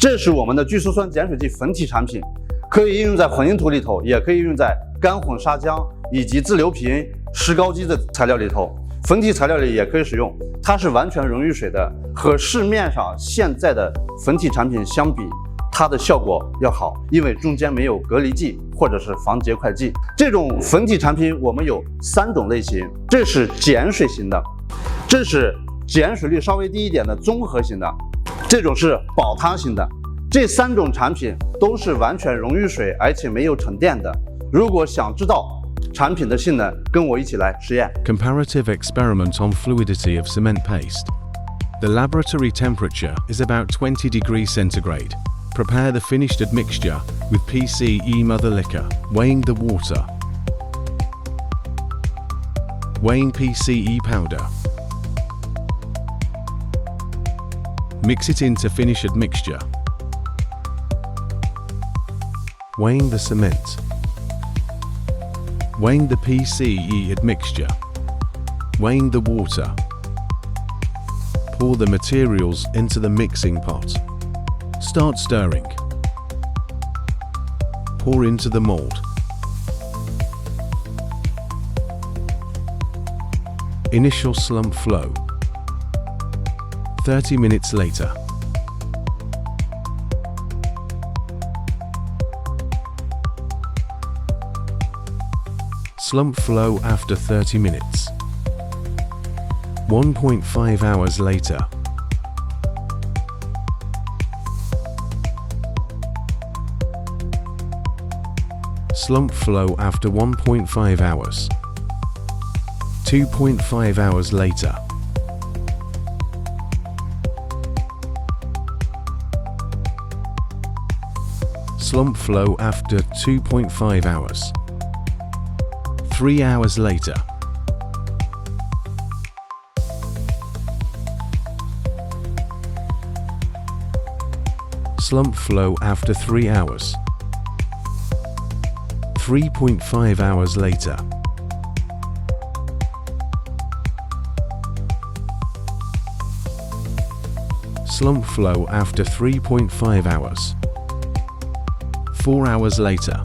这是我们的聚溴酸碱水剂粉体产品，可以应用在混凝土里头，也可以应用在干混砂浆以及自流平、石膏基的材料里头。粉体材料里也可以使用，它是完全溶于水的，和市面上现在的粉体产品相比，它的效果要好，因为中间没有隔离剂或者是防结块剂。这种粉体产品我们有3种类型，这是碱水型的，这是碱水率稍微低一点的综合型的，这种是保汤型的。这3种产品都是完全溶于水，而且没有沉淀的。如果想知道产品的性能，跟我一起来实验。 Comparative experiment on fluidity of cement paste. The laboratory temperature is about 20 degrees centigrade. Prepare the finished admixture with PCE mother liquor, weighing the water. Weighing PCE powder. Mix it into finished admixture. Weighing the cement. Weighing the PCE admixture. Weighing the water. Pour the materials into the mixing pot. Start stirring. Pour into the mold. Initial slump flow. 30 minutes later. Slump flow after 30 minutes. 1.5 hours later. Slump flow after 1.5 hours. 2.5 hours later. Slump flow after 2.5 hours. 3 hours later. Slump flow after 3 hours. 3.5 hours later. Slump flow after 3.5 hours. 4 hours later.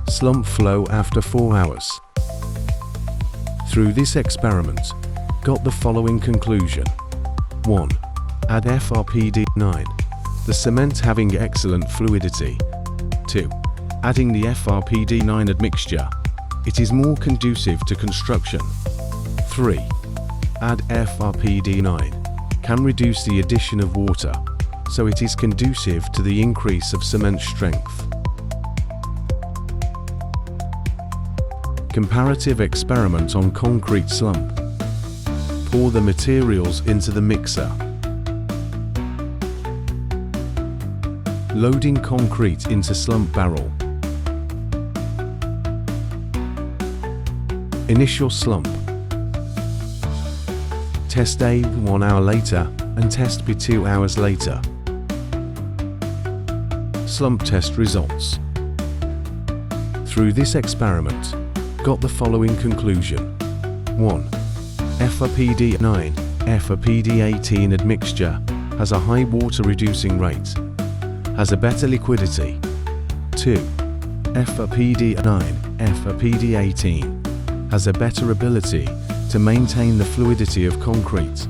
Slump flow after 4 hours. Through this experiment, got the following conclusion. 1. Add FRPD-09, the cement having excellent fluidity. 2. Adding the FRPD-09 admixture, it is more conducive to construction. 3. Add FRPD-09, can reduce the addition of water, so it is conducive to the increase of cement strength. Comparative experiment on concrete slump. Pour the materials into the mixer. Loading concrete into slump barrel. Initial slump. Test A 1 hour later and test B 2 hours later. Slump test results. Through this experiment, got the following conclusion. 1. FRPD-09, FRPD-18 admixture has a high water reducing rate, has a better liquidity. 2. FRPD-09, FRPD-18 has a better ability to maintain the fluidity of concrete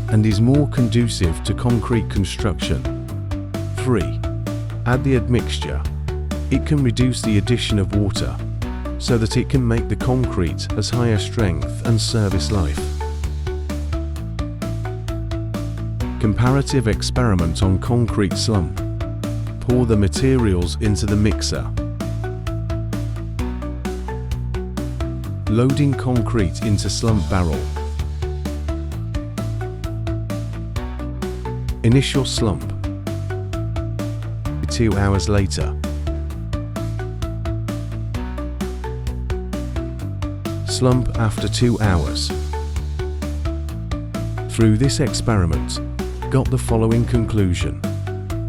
and is more conducive to concrete construction. 3. Add the admixture. It can reduce the addition of water so that it can make the concrete as higher strength and service life. Comparative experiment on concrete slump. Pour the materials into the mixer. Loading concrete into slump barrel. Initial slump. 2 hours later. Slump after 2 hours. Through this experiment, got the following conclusion.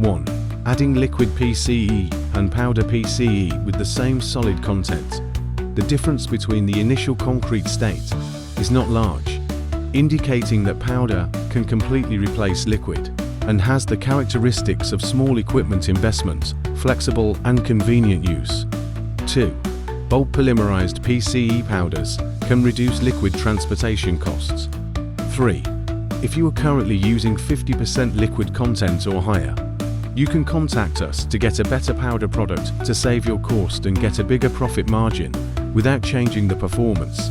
1. Adding liquid PCE and powder PCE with the same solid content. The difference between the initial concrete state is not large, indicating that powder can completely replace liquid and has the characteristics of small equipment investment, flexible and convenient use. 2. Bulk polymerized PCE powders can reduce liquid transportation costs. 3. If you are currently using 50% liquid content or higher, you can contact us to get a better powder product to save your cost and get a bigger profit margin without changing the performance.